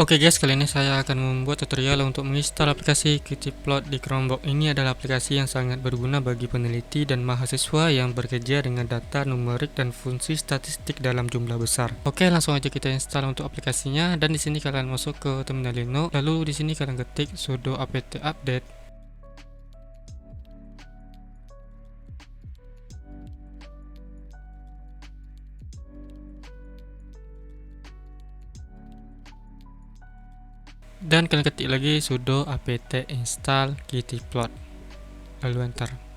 Oke guys, kali ini saya akan membuat tutorial untuk menginstal aplikasi Qtplot di Chromebook. Ini adalah aplikasi yang sangat berguna bagi peneliti dan mahasiswa yang bekerja dengan data numerik dan fungsi statistik dalam jumlah besar. Oke, langsung aja kita install untuk aplikasinya, dan di sini kalian masuk ke terminal Linux, lalu di sini kalian ketik sudo apt update. Dan kalian ketik lagi sudo apt install Qtplot, lalu enter.